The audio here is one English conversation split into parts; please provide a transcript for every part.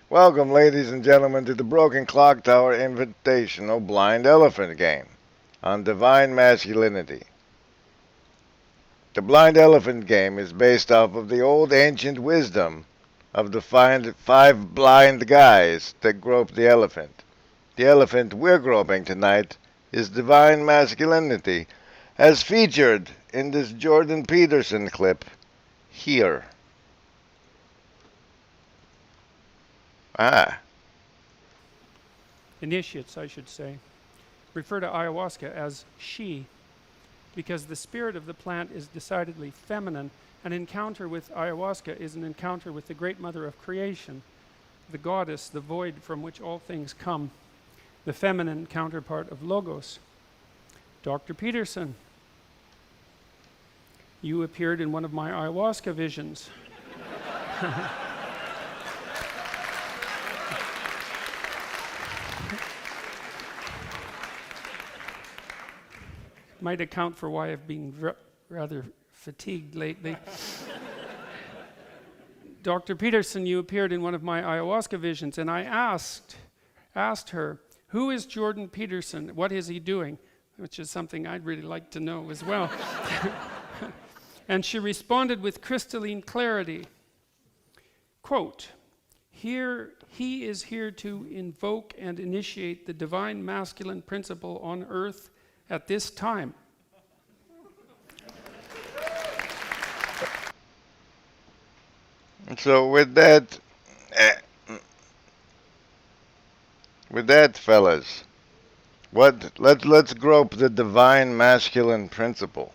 Welcome, ladies and gentlemen, to the Broken Clock Tower Invitational Blind Elephant Game on Divine Masculinity. The Blind Elephant Game is based off of the old ancient wisdom of the five blind guys that grope the elephant. The elephant we're groping tonight is Divine Masculinity, as featured in this Jordan Peterson clip here. Ah, Initiates, I should say, refer to ayahuasca as she because the spirit of the plant is decidedly feminine. An encounter with ayahuasca is an encounter with the great mother of creation, the goddess, the void from which all things come, the feminine counterpart of Logos. Dr. Peterson, you appeared in one of my ayahuasca visions. Might account for why I've been rather fatigued lately. Dr. Peterson, you appeared in one of my ayahuasca visions, and I asked her, who is Jordan Peterson? What is he doing? Which is something I'd really like to know as well. And she responded with crystalline clarity, quote, "Here, he is here to invoke and initiate the divine masculine principle on earth at this time." so with that, fellas, let's grope the divine masculine principle.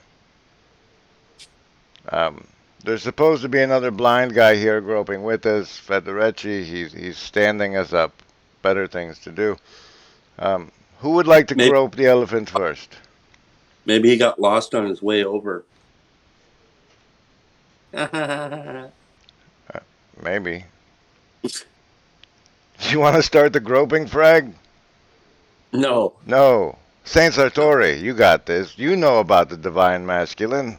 Um, there's supposed to be another blind guy here groping with us, Federici. He's standing us up. Better things to do. Who would like to Maybe, grope the elephant first? maybe he got lost on his way over. Maybe. You want to start the groping, Frag? No. No. Saint Sartori, you got this. You know about the divine masculine.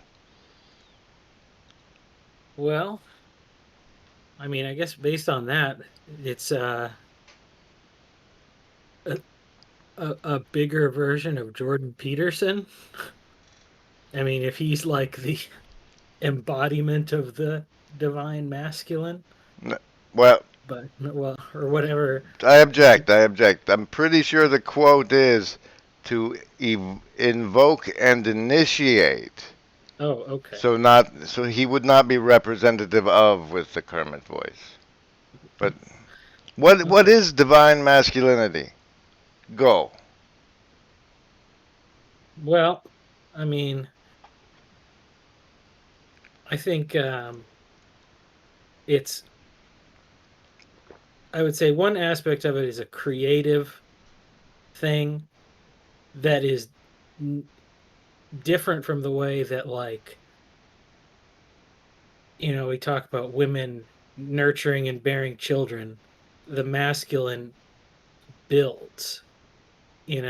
Well, I mean, I guess based on that, it's a bigger version of Jordan Peterson. I mean, if he's like the embodiment of the divine masculine, Well, but well, or whatever. I object. I object. I'm pretty sure the quote is to invoke and initiate. Oh, okay. So he would not be representative of with the Kermit voice. But what Okay. is divine masculinity? Go. Well, I mean, I think it's. I would say one aspect of it is a creative thing that is different from the way that, like, we talk about women nurturing and bearing children. The masculine builds, and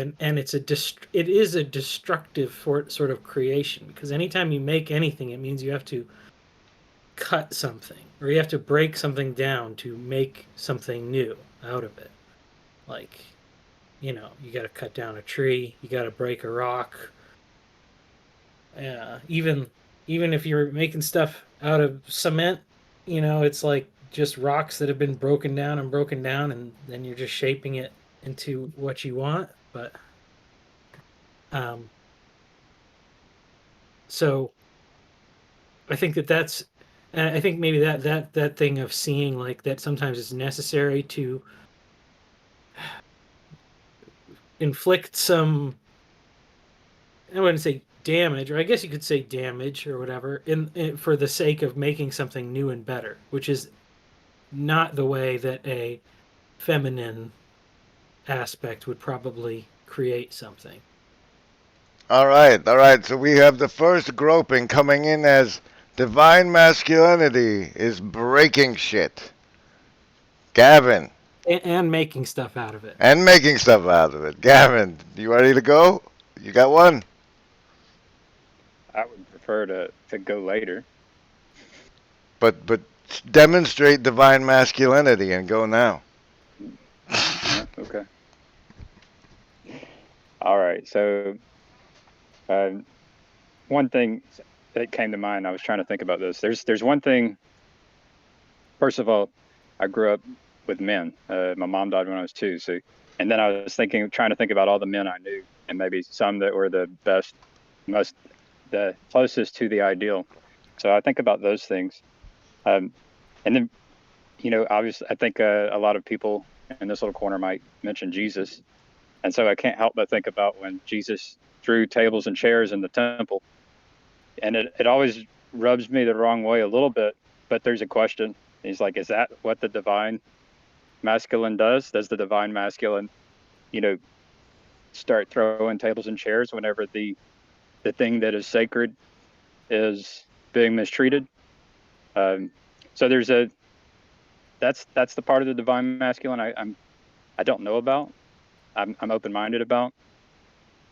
it is a destructive sort of creation, because anytime you make anything, it means you have to cut something or you have to break something down to make something new out of it. Like, you got to cut down a tree, you got to break a rock. Even if you're making stuff out of cement, it's like just rocks that have been broken down, and then you're just shaping it into what you want. But so I think that's I think maybe that thing of seeing, like, that sometimes it's necessary to inflict some, I wouldn't say damage, or I guess you could say damage or whatever, for the sake of making something new and better, which is not the way that a feminine aspect would probably create something. All right, all right. So we have the first groping coming in as divine masculinity is breaking shit. Gavin. And making stuff out of it. And making stuff out of it. Gavin, you ready to go? You got one? I would prefer to go later. But Demonstrate divine masculinity and go now. Okay. All right. So, uh, one thing that came to mind, I was trying to think about this. There's one thing. First of all, I grew up with men. My mom died when I was 2. So, and then I was trying to think about all the men I knew, and maybe some that were the best, the closest to the ideal. So I think about those things. And then, obviously, I think a lot of people in this little corner might mention Jesus. And so I can't help but think about when Jesus drew tables and chairs in the temple. And it always rubs me the wrong way a little bit, but there's a question. He's like, is that what the divine masculine does? Does the divine masculine, start throwing tables and chairs whenever the thing that is sacred is being mistreated? So that's the part of the divine masculine I don't know about. I'm open-minded about.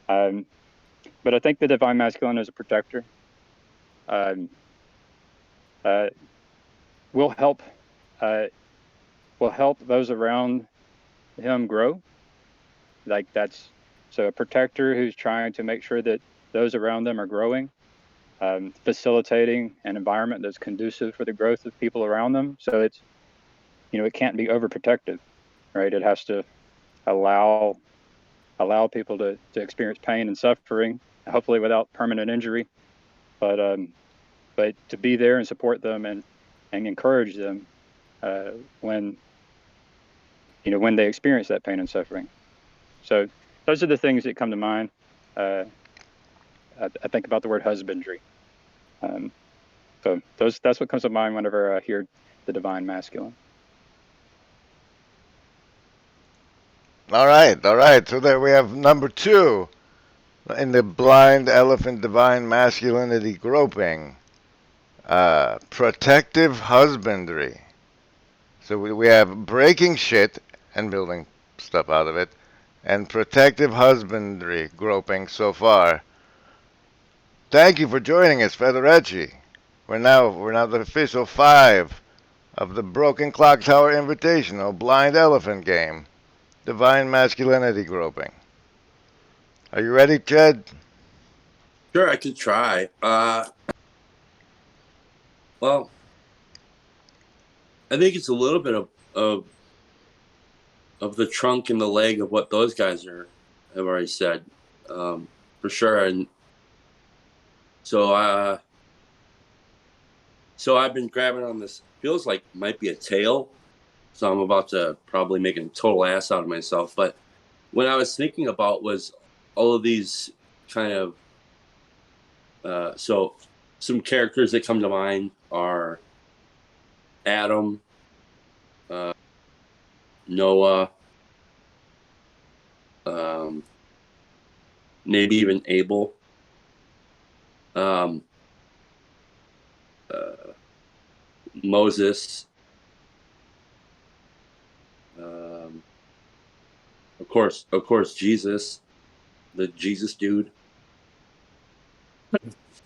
But I think the divine masculine is a protector. Um, uh, will help will help those around him grow. Like so a protector who's trying to make sure that those around them are growing, facilitating an environment that's conducive for the growth of people around them. So it's it can't be overprotective, right? It has to allow people to experience pain and suffering, hopefully without permanent injury, but to be there and support them and encourage them when they experience that pain and suffering. So those are the things that come to mind. I think about the word husbandry. So that's what comes to mind whenever I hear the divine masculine. All right, all right. So there we have number 2 in the blind elephant divine masculinity groping. Protective husbandry. So we have breaking shit and building stuff out of it, and protective husbandry groping so far. Thank you for joining us, Federici. We're now the official 5 of the Broken Clock Tower Invitational Blind Elephant Game, Divine Masculinity Groping. Are you ready, Jed? Sure, I could try. Well, I think it's a little bit of the trunk and the leg of what those guys have already said, for sure. And so I've been grabbing on this. Feels like might be a tail. So I'm about to probably make a total ass out of myself. But what I was thinking about was all of these kind of so some characters that come to mind are Adam, Noah, maybe even Abel, Moses, of course, Jesus, the Jesus dude,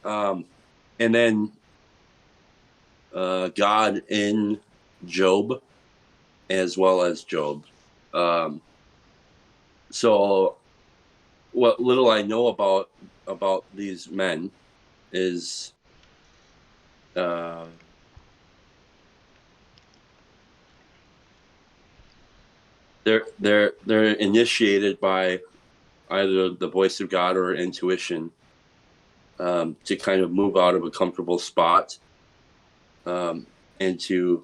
and then God in Job, as well as Job. So what little I know about these men is they're initiated by either the voice of God or intuition, to kind of move out of a comfortable spot, and to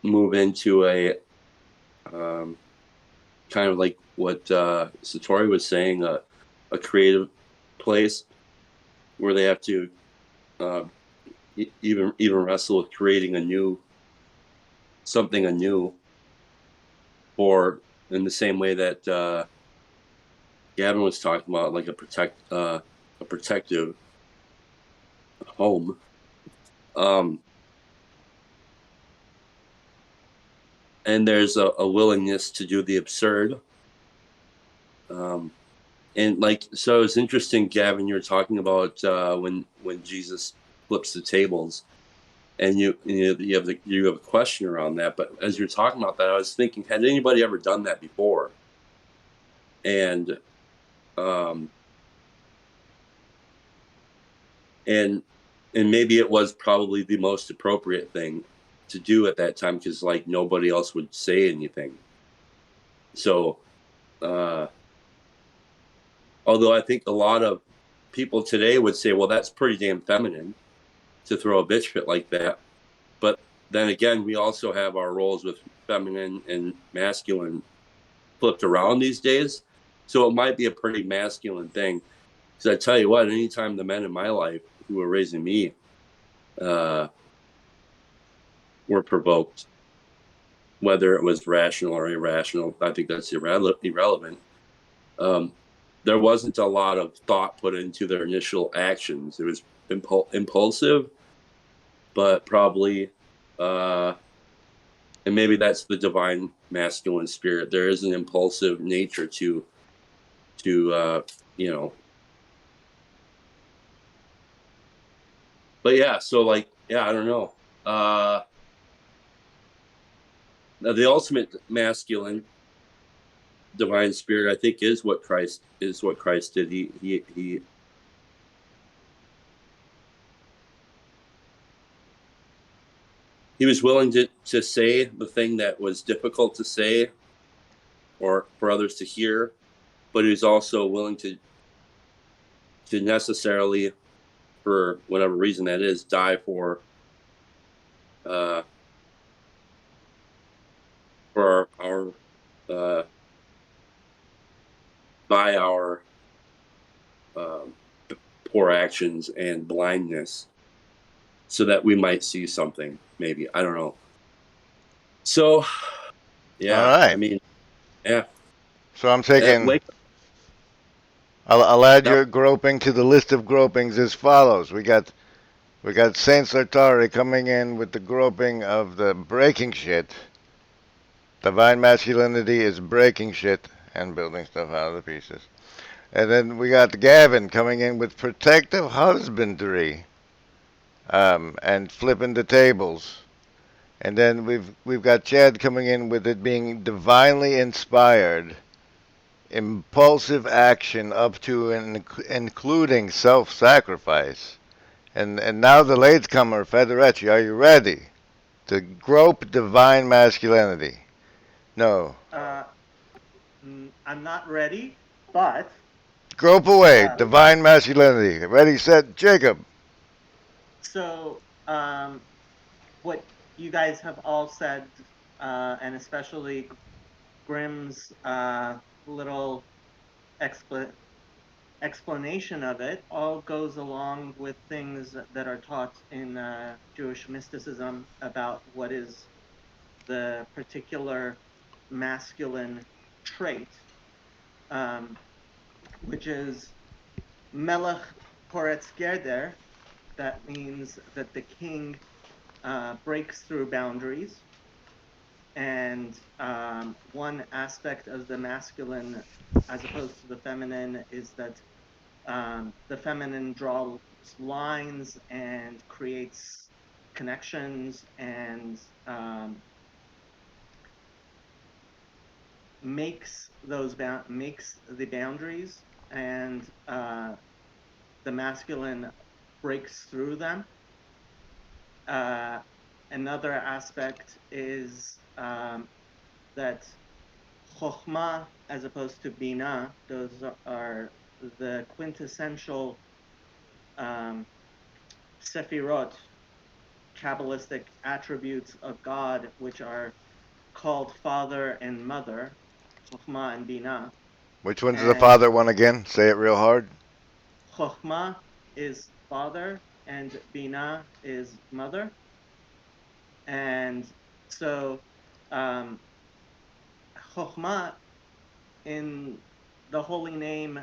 move into a kind of like what Satori was saying, a creative place where they have to even wrestle with creating something anew, or in the same way that Gavin was talking about, like a protective home. And there's a willingness to do the absurd. And so it's interesting, Gavin, you're talking about when Jesus flips the tables. and you have a question around that. But as you're talking about that, I was thinking, had anybody ever done that before? And and maybe it was probably the most appropriate thing to do at that time, because like nobody else would say anything. So although I think a lot of people today would say, well, that's pretty damn feminine to throw a bitch fit like that. But then again, we also have our roles with feminine and masculine flipped around these days. So it might be a pretty masculine thing. Because I tell you what, anytime the men in my life who were raising me were provoked, whether it was rational or irrational, I think that's irrelevant. There wasn't a lot of thought put into their initial actions. It was impulsive, but probably, and maybe that's the divine masculine spirit. There is an impulsive nature to but yeah, so like, yeah, I don't know. The ultimate masculine divine spirit, I think, is what Christ did. He was willing to say the thing that was difficult to say or for others to hear, but he was also willing to necessarily, for whatever reason that is, die for our by our poor actions and blindness, so that we might see something. Maybe, I don't know. So, yeah, All right. I mean, yeah. So I'm taking. Wake I'll add up. your groping to the list of gropings as follows. We got Saint Sartori coming in with the groping of the breaking shit. Divine masculinity is breaking shit and building stuff out of the pieces. And then we got Gavin coming in with protective husbandry, and flipping the tables. And then we've got Chad coming in with it being divinely inspired, impulsive action up to and including self-sacrifice. And now the latecomer, Federecci, are you ready to grope divine masculinity? No. I'm not ready, but Grope away, uh, divine masculinity. Ready, set, Jacob. so what you guys have all said, and especially Grimm's little explanation of it, all goes along with things that are taught in Jewish mysticism about what is the particular masculine trait, which is Melech Poretz Gerder. That means that the king breaks through boundaries. And one aspect of the masculine, as opposed to the feminine, is that the feminine draws lines and creates connections and makes the boundaries, and the masculine breaks through them. Another aspect is that chokhmah, as opposed to bina, those are the quintessential sefirot, Kabbalistic attributes of God, which are called father and mother, chokhmah and bina. Which one's the And father one again? Say it real hard. chokhmah is father and bina is mother. And so chokhmah in the holy name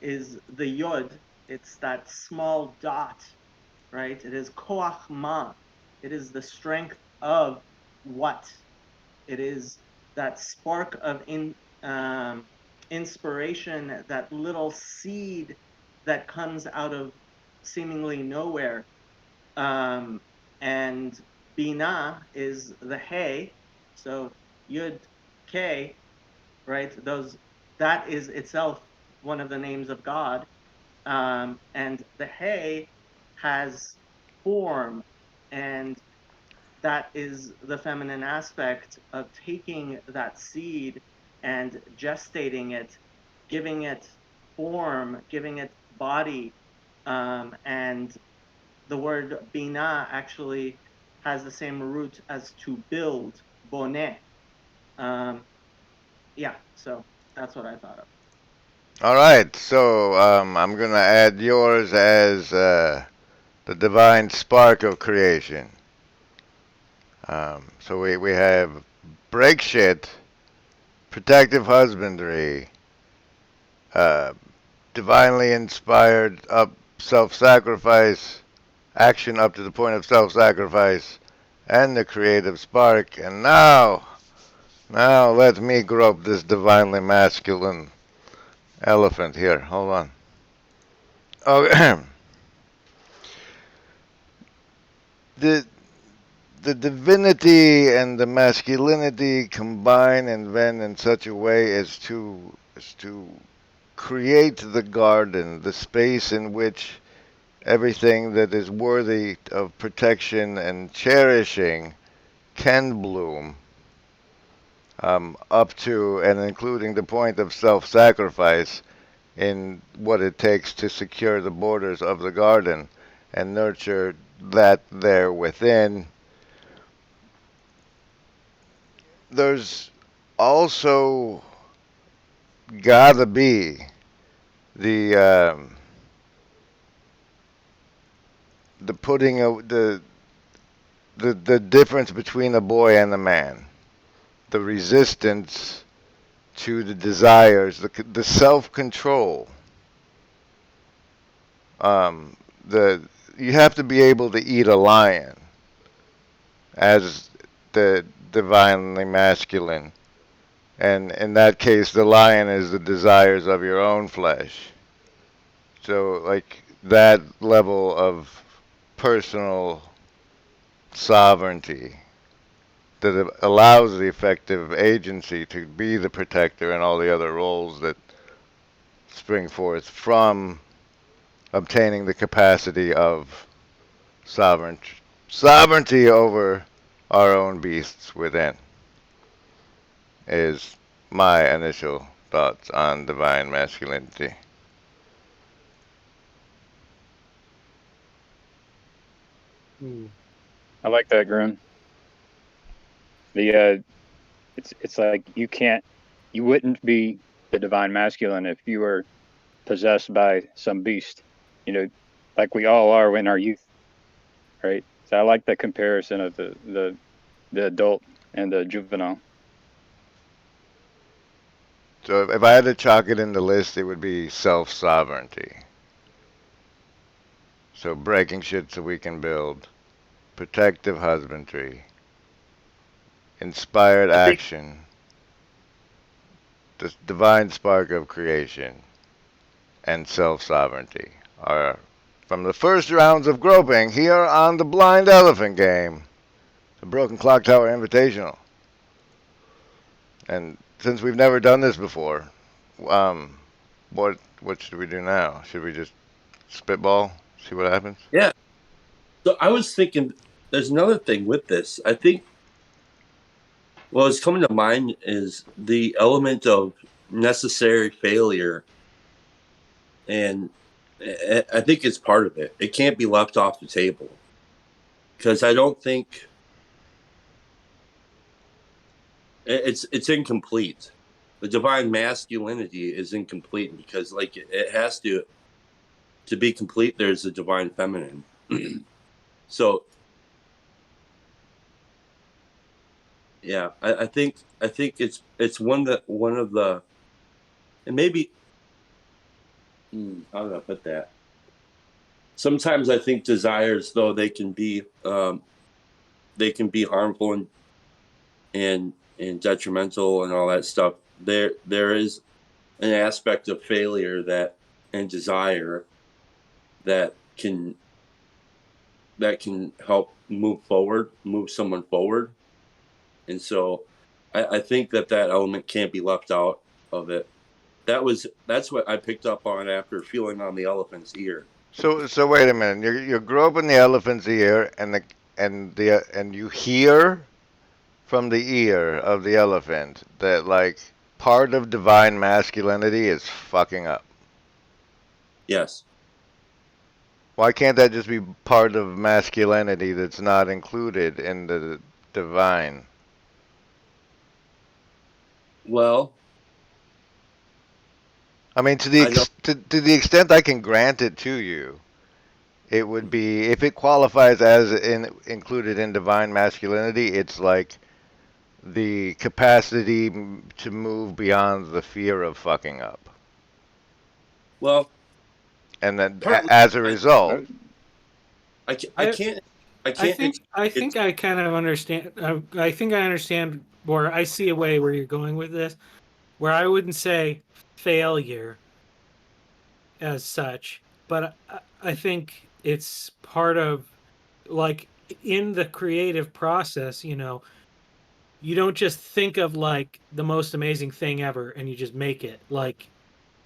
is the yod. It's that small dot, right? It is koach ma. It is the strength of what? It is that spark of inspiration, that little seed that comes out of seemingly nowhere, And Binah is the Hey, so Yud K, right? That is itself one of the names of God, and the Hey has form, and that is the feminine aspect of taking that seed and gestating it, giving it form, giving it body, and the word bina actually has the same root as to build, boneh. Um, yeah, so that's what I thought of. All right, so I'm gonna add yours as the divine spark of creation. So we have break shit, protective husbandry, uh, divinely inspired up self-sacrifice, action up to the point of self-sacrifice, and the creative spark. And now let me grope this divinely masculine elephant here. Hold on. Oh, the the divinity and the masculinity combine and vend in such a way as to create the garden, the space in which everything that is worthy of protection and cherishing can bloom, up to and including the point of self-sacrifice in what it takes to secure the borders of the garden and nurture that there within. There's also gotta be the putting of the difference between a boy and a man, the resistance to the desires, the self control. Um, the You have to be able to eat a lion as the divinely masculine, and in that case, the lion is the desires of your own flesh. So, like that level of personal sovereignty that allows the effective agency to be the protector and all the other roles that spring forth from obtaining the capacity of sovereignty over our own beasts within is my initial thoughts on divine masculinity. I like that, Grim. The it's like you wouldn't be the divine masculine if you were possessed by some beast, you know, like we all are in our youth, right? So I like the comparison of the adult and the juvenile. So if I had to chalk it in the list, it would be self sovereignty. So breaking shit so we can build, protective husbandry, inspired I think action, the divine spark of creation, and self sovereignty are from the first rounds of groping here on the Blind Elephant Game, the Broken Clock Tower Invitational. And since we've never done this before, um, what should we do now? Should we just spitball, see what happens? Yeah. So I was thinking there's another thing with this. I think what's coming to mind is the element of necessary failure. And I think it's part of it. It can't be left off the table because I don't think it's incomplete. The divine masculinity is incomplete because like it has to be complete. There's a divine feminine. So yeah, I think it's one of the, and maybe how do I put that? Sometimes I think desires, though they can be harmful and detrimental and all that stuff. There is an aspect of failure that and desire that can that can help move someone forward. And so I think that element can't be left out of it. That's what I picked up on after feeling on the elephant's ear. So wait a minute. You grow up in the elephant's ear, and you hear from the ear of the elephant that like part of divine masculinity is fucking up. Yes. Why can't that just be part of masculinity that's not included in the divine? Well, I mean, to I don't. the extent I can grant it to you, it would be if it qualifies as included in divine masculinity. It's like the capacity to move beyond the fear of fucking up, Well, and then partly as a I, result, I can't. I can't. I It's think I kind of understand. I think I understand, or I see a way where you're going with this, where I wouldn't say failure as such, but I think it's part of, like, in the creative process. You don't just think of like the most amazing thing ever and you just make it. Like,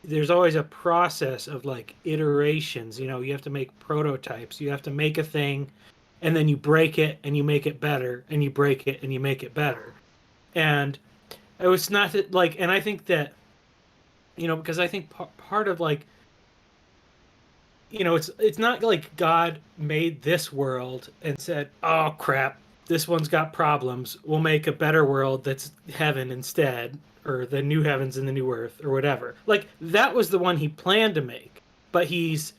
there's always a process of like iterations. You have to make prototypes, you have to make a thing, and then you break it and you make it better, and you break it and you make it better. And it was not that, like, and I think that, because I think part of, like, it's not like God made this world and said, "Oh crap, this one's got problems. We'll make a better world that's heaven instead, or the new heavens and the new earth, or whatever." Like, that was the one he planned to make, but he's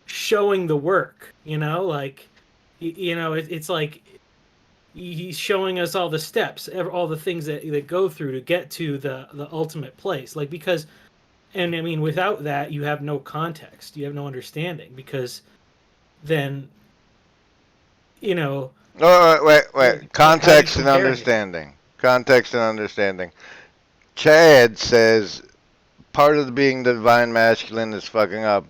showing the work. Like, it's like he's showing us all the steps, all the things that go through to get to the ultimate place. Like, because, and I mean, without that, you have no context, you have no understanding, because then, you know, oh, wait. how do you Context and compare anything? understanding. Context and understanding. Chad says part of being divine masculine is fucking up,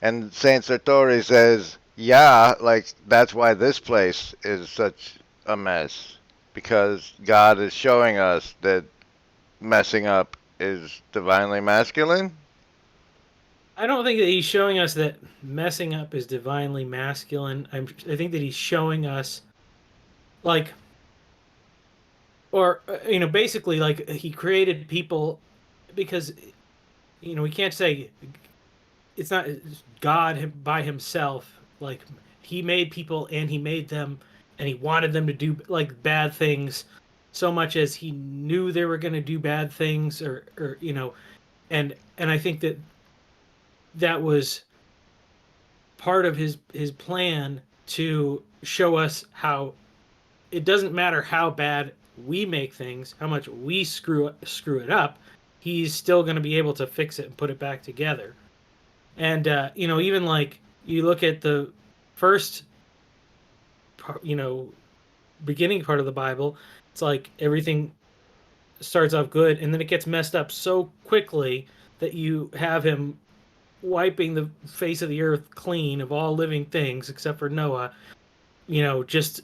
and Saint Sartori says, yeah, like that's why this place is such a mess because God is showing us that messing up is divinely masculine. I don't think that he's showing us that messing up is divinely masculine. I think that he's showing us, like, or basically, like, he created people, because we can't say it's not God by himself. Like, he made people and he made them, and he wanted them to do like bad things, so much as he knew they were going to do bad things, or and I think that that was part of his plan, to show us how it doesn't matter how bad we make things, how much we screw it up, he's still going to be able to fix it and put it back together. And even like, you look at the first beginning part of the Bible, it's like everything starts off good, and then it gets messed up so quickly that you have him wiping the face of the earth clean of all living things except for Noah, just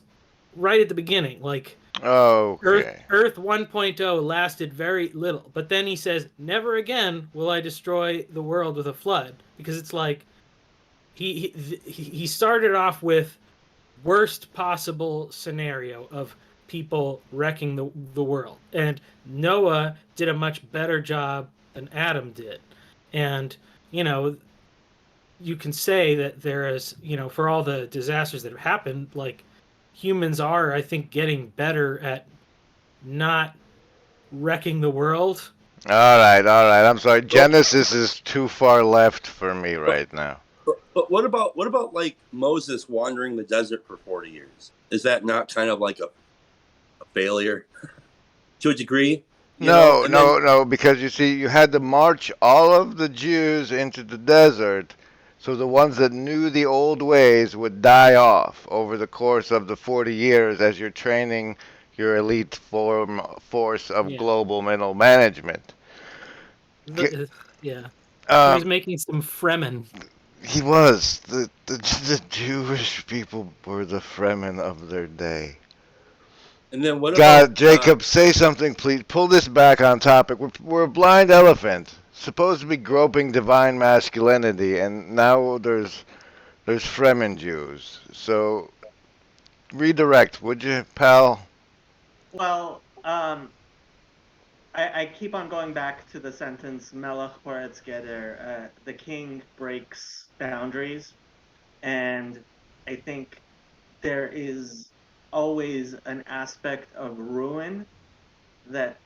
right at the beginning. Like, Okay. Earth 1.0 lasted very little, but then he says, "Never again will I destroy the world with a flood," because it's like he started off with worst possible scenario of people wrecking the world, and Noah did a much better job than Adam did. And you can say that there is, for all the disasters that have happened, like, humans are, I think, getting better at not wrecking the world. All right. I'm sorry. Genesis is too far left for me right now. But what about like Moses wandering the desert for 40 years? Is that not kind of like a failure to a degree? No, because you see, you had to march all of the Jews into the desert, so the ones that knew the old ways would die off over the course of the 40 years as you're training your elite force of Yeah. global middle management. Yeah. So Um, he's making some Fremen. He was. The Jewish people were the Fremen of their day. And then what about God, Jacob, say something, please. Pull this back on topic. We're a blind elephant, supposed to be groping divine masculinity, and now there's Fremen Jews. So redirect, would you, pal? Well, I keep on going back to the sentence Melech Horetz Geder, the king breaks boundaries, and I think there is always an aspect of ruin that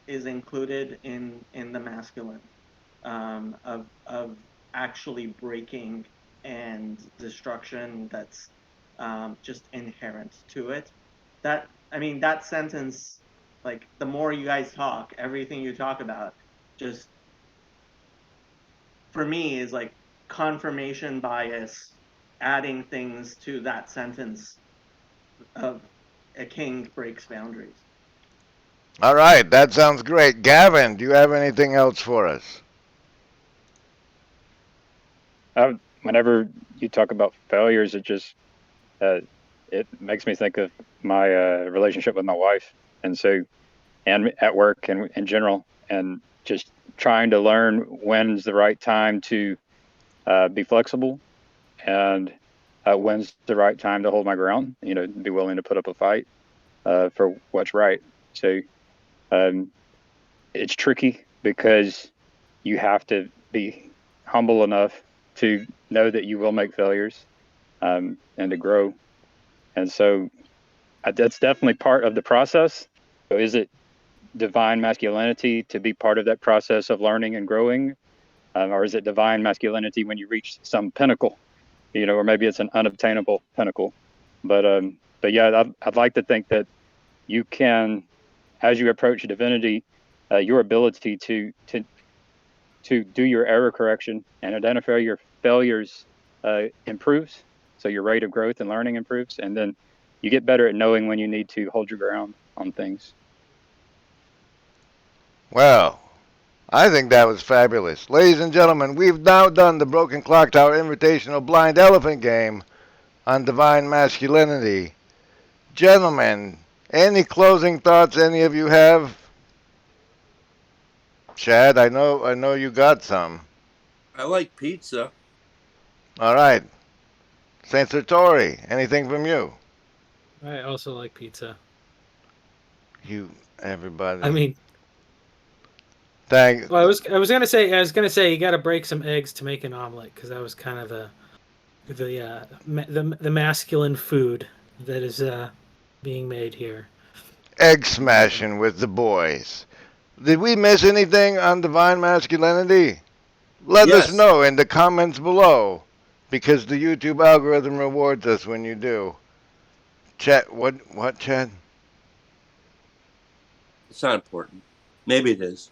is included in the masculine, of actually breaking and destruction that's just inherent to it. That I mean that sentence, like the more you guys talk, everything you talk about, just for me is like confirmation bias, adding things to that sentence of a king breaks boundaries. All right, that sounds great. Gavin, do you have anything else for us? Whenever you talk about failures, it makes me think of my relationship with my wife, and so and at work and in general, and just trying to learn when's the right time to be flexible, and when's the right time to hold my ground. Be willing to put up a fight for what's right. So um, it's tricky because you have to be humble enough to know that you will make failures, and to grow. And so that's definitely part of the process. So is it divine masculinity to be part of that process of learning and growing? Or is it divine masculinity when you reach some pinnacle, or maybe it's an unobtainable pinnacle? But yeah, I'd like to think that you can, as you approach divinity, your ability to do your error correction and identify your failures improves. So your rate of growth and learning improves, and then you get better at knowing when you need to hold your ground on things. Well, I think that was fabulous. Ladies and gentlemen, we've now done the Broken Clock Tower Invitational Blind Elephant game on divine masculinity. Gentlemen, any closing thoughts any of you have? Chad, I know you got some. I like pizza. All right. Saint Sartori, anything from you? I also like pizza. You, everybody. I mean, Thank. well, I was gonna say you got to break some eggs to make an omelet because that was kind of the masculine food that is being made here. Egg smashing with the boys. Did we miss anything on divine masculinity? Let us Yes, know in the comments below, because the YouTube algorithm rewards us when you do. Chat, what, Chad? it's not important. Maybe it is.